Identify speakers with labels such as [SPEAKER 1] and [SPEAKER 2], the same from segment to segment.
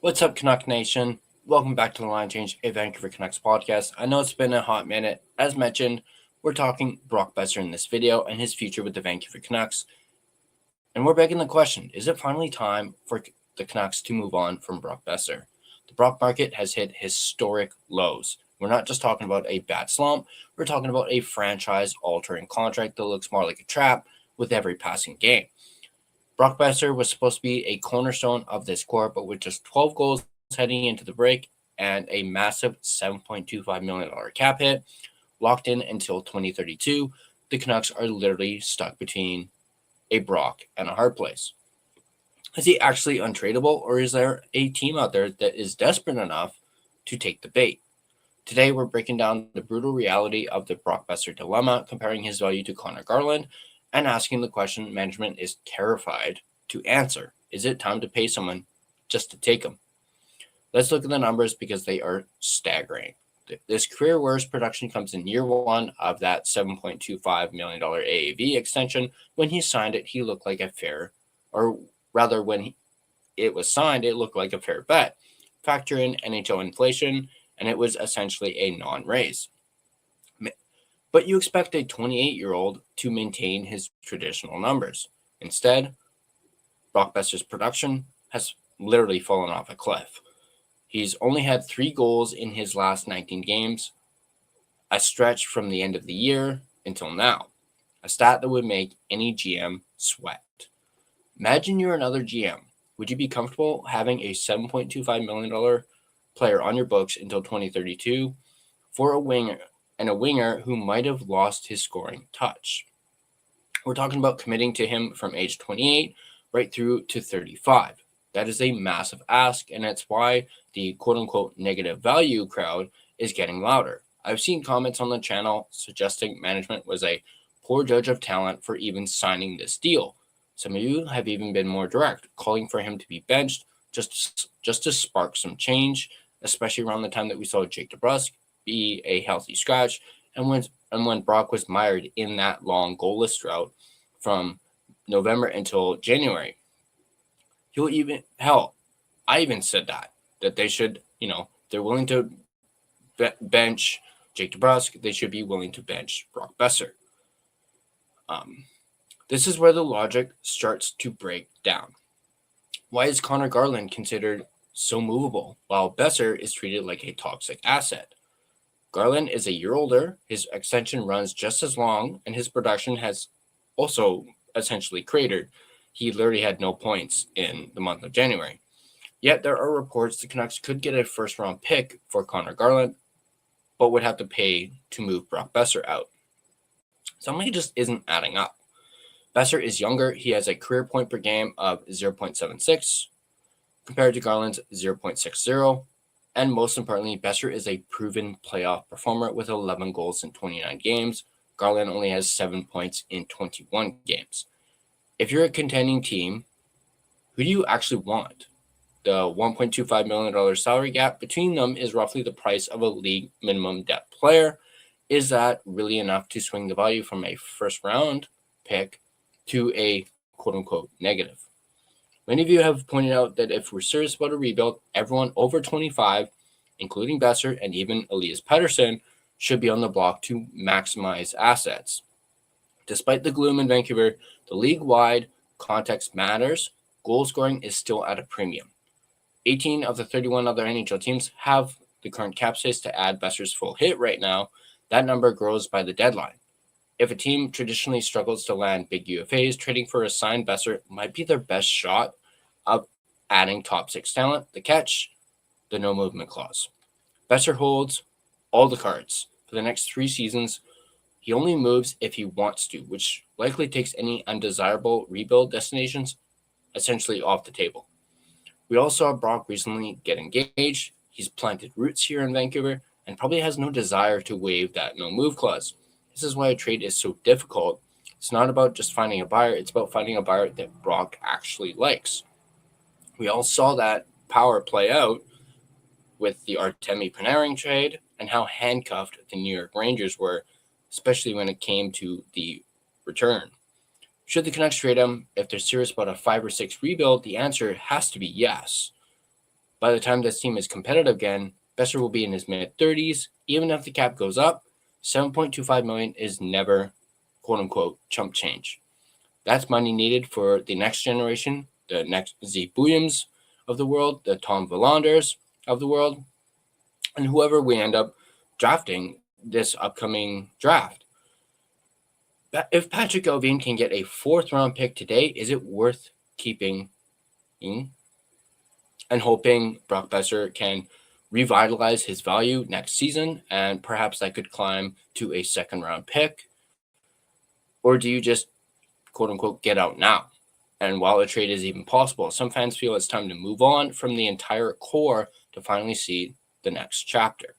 [SPEAKER 1] What's up, Canuck Nation? Welcome back to the Line Change, a Vancouver Canucks podcast. I know it's been a hot minute. As mentioned, we're talking Brock Boeser in this video and his future with the Vancouver Canucks. And we're begging the question, is it finally time for the Canucks to move on from Brock Boeser? The Brock market has hit historic lows. We're not just talking about a bad slump. We're talking about a franchise-altering contract that looks more like a trap with every passing game. Brock Boeser was supposed to be a cornerstone of this core, but with just 12 goals heading into the break and a massive $7.25 million cap hit locked in until 2032, the Canucks are literally stuck between a Brock and a hard place. Is he actually untradeable, or is there a team out there that is desperate enough to take the bait? Today, we're breaking down the brutal reality of the Brock Boeser dilemma, comparing his value to Connor Garland, and asking the question management is terrified to answer. Is it time to pay someone just to take him? Let's look at the numbers because they are staggering. This career worst production comes in year one of that $7.25 million AAV extension. When he signed it, he looked like a fair, or rather when it was signed, it looked like a fair bet. Factor in NHL inflation, and it was essentially a non-raise. But you expect a 28-year-old to maintain his traditional numbers. Instead, Brock Boeser's production has literally fallen off a cliff. He's only had 3 goals in his last 19 games, a stretch from the end of the year until now, a stat that would make any GM sweat. Imagine you're another GM. Would you be comfortable having a $7.25 million player on your books until 2032 for a winger? And a winger who might have lost his scoring touch? We're talking about committing to him from age 28 right through to 35. That is a massive ask, and that's why the quote-unquote negative value crowd is getting louder. I've seen comments on the channel suggesting management was a poor judge of talent for even signing this deal. Some of you have even been more direct, calling for him to be benched just to spark some change, especially around the time that we saw Jake DeBrusk be a healthy scratch, and when Brock was mired in that long goalless drought from November until January. I even said that they should, they're willing to bench Jake DeBrusk, they should be willing to bench Brock Boeser. This is where the logic starts to break down. Why is Connor Garland considered so movable, while Boeser is treated like a toxic asset? Garland is a year older, his extension runs just as long, and his production has also essentially cratered. He literally had no points in the month of January. Yet there are reports the Canucks could get a first-round pick for Connor Garland, but would have to pay to move Brock Boeser out. Something just isn't adding up. Boeser is younger. He has a career point per game of 0.76 compared to Garland's 0.60. And most importantly, Boeser is a proven playoff performer with 11 goals in 29 games. Garland only has 7 points in 21 games. If you're a contending team, who do you actually want? The $1.25 million salary gap between them is roughly the price of a league minimum depth player. Is that really enough to swing the value from a first round pick to a quote-unquote negative? Many of you have pointed out that if we're serious about a rebuild, everyone over 25, including Boeser and even Elias Pettersson, should be on the block to maximize assets. Despite the gloom in Vancouver, the league-wide context matters. Goal scoring is still at a premium. 18 of the 31 other NHL teams have the current cap space to add Boeser's full hit right now. That number grows by the deadline. If a team traditionally struggles to land big UFAs, trading for a signed Boeser might be their best shot of adding top 6 talent. The catch, the no movement clause. Boeser holds all the cards. For the next 3 seasons, he only moves if he wants to, which likely takes any undesirable rebuild destinations essentially off the table. We all saw Brock recently get engaged. He's planted roots here in Vancouver and probably has no desire to waive that no move clause. This is why a trade is so difficult. It's not about just finding a buyer. It's about finding a buyer that Brock actually likes. We all saw that power play out with the Artemi Panarin trade and how handcuffed the New York Rangers were, especially when it came to the return. Should the Canucks trade him if they're serious about a 5 or 6 rebuild? The answer has to be yes. By the time this team is competitive again, Boeser will be in his mid-30s. Even if the cap goes up, $7.25 million is never, quote-unquote, chump change. That's money needed for the next generation, the next Z Booyams of the world, the Tom Villanders of the world, and whoever we end up drafting this upcoming draft. If Patrick Allvin can get a 4th-round pick today, is it worth keeping and hoping Brock Boeser can revitalize his value next season, and perhaps that could climb to a 2nd-round pick? Or do you just, quote-unquote, get out now? And while a trade is even possible, some fans feel it's time to move on from the entire core to finally see the next chapter.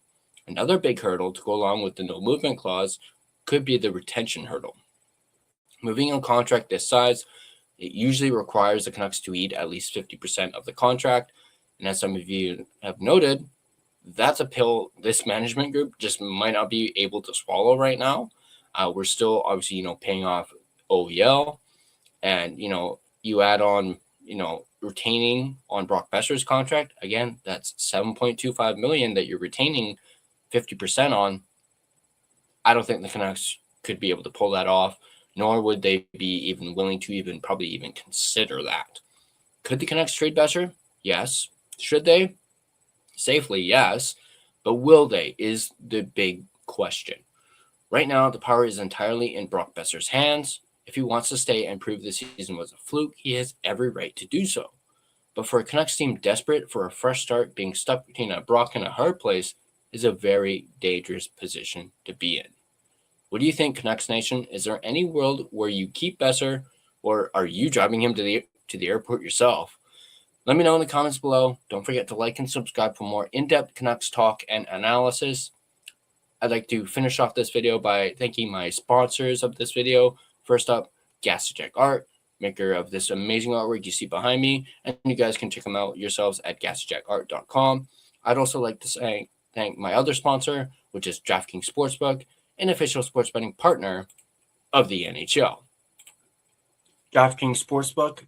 [SPEAKER 1] Another big hurdle to go along with the no movement clause could be the retention hurdle. Moving a contract this size, it usually requires the Canucks to eat at least 50% of the contract. And as some of you have noted, that's a pill this management group just might not be able to swallow right now. We're still obviously, paying off OEL, and, you add on, retaining on Brock Boeser's contract. Again, that's $7.25 million that you're retaining 50% on. I don't think the Canucks could be able to pull that off, nor would they be even willing to probably even consider that. Could the Canucks trade Boeser? Yes. Should they? Safely, yes. But will they is the big question. Right now, the power is entirely in Brock Boeser's hands. If he wants to stay and prove this season was a fluke, he has every right to do so. But for a Canucks team desperate for a fresh start, being stuck between a Brock and a hard place is a very dangerous position to be in. What do you think, Canucks Nation? Is there any world where you keep Boeser, or are you driving him to the airport yourself? Let me know in the comments below. Don't forget to like and subscribe for more in-depth Canucks talk and analysis. I'd like to finish off this video by thanking my sponsors of this video. First up, Gassy Jack Art, maker of this amazing artwork you see behind me, and you guys can check them out yourselves at GassyJackArt.com. I'd also like to thank my other sponsor, which is DraftKings Sportsbook, an official sports betting partner of the NHL. DraftKings Sportsbook,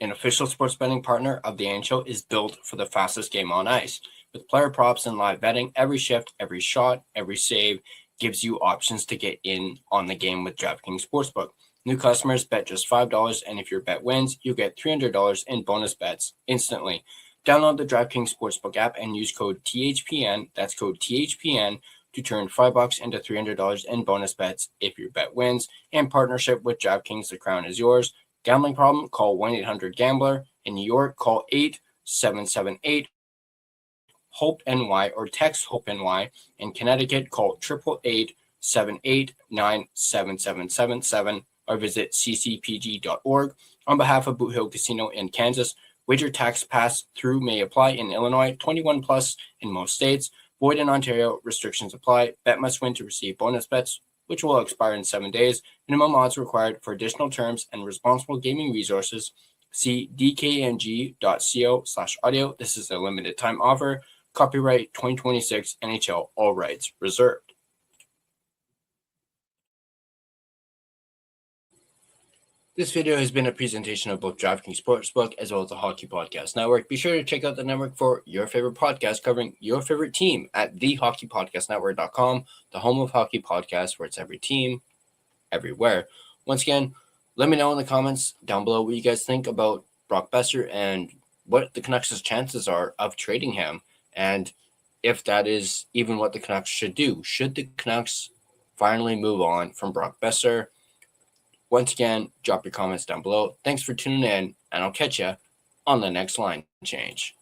[SPEAKER 1] an official sports betting partner of the NHL, is built for the fastest game on ice. With player props and live betting, every shift, every shot, every save gives you options to get in on the game with DraftKings Sportsbook. New customers bet just $5, and if your bet wins, you get $300 in bonus bets instantly. Download the DraftKings Sportsbook app and use code THPN, that's code THPN, to turn $5 into $300 in bonus bets if your bet wins. In partnership with DraftKings, the crown is yours. Gambling problem? Call 1-800-GAMBLER. In New York, call 877-8 HOPE-NY or text HOPE-NY. In Connecticut, call 888-789-7777 or visit ccpg.org. On behalf of Boot Hill Casino in Kansas, wager tax pass-through may apply in Illinois, 21 plus in most states, void in Ontario, restrictions apply. Bet must win to receive bonus bets, which will expire in 7 days. Minimum odds required. For additional terms and responsible gaming resources, see dkng.co/audio. This is a limited time offer. Copyright 2026 NHL, all rights reserved. This video has been a presentation of both DraftKings Sportsbook as well as the Hockey Podcast Network. Be sure to check out the network for your favorite podcast covering your favorite team at thehockeypodcastnetwork.com, the home of hockey podcasts where it's every team, everywhere. Once again, let me know in the comments down below what you guys think about Brock Boeser and what the Canucks' chances are of trading him, and if that is even what the Canucks should do. Should the Canucks finally move on from Brock Boeser? Once again, drop your comments down below. Thanks for tuning in, and I'll catch you on the next line change.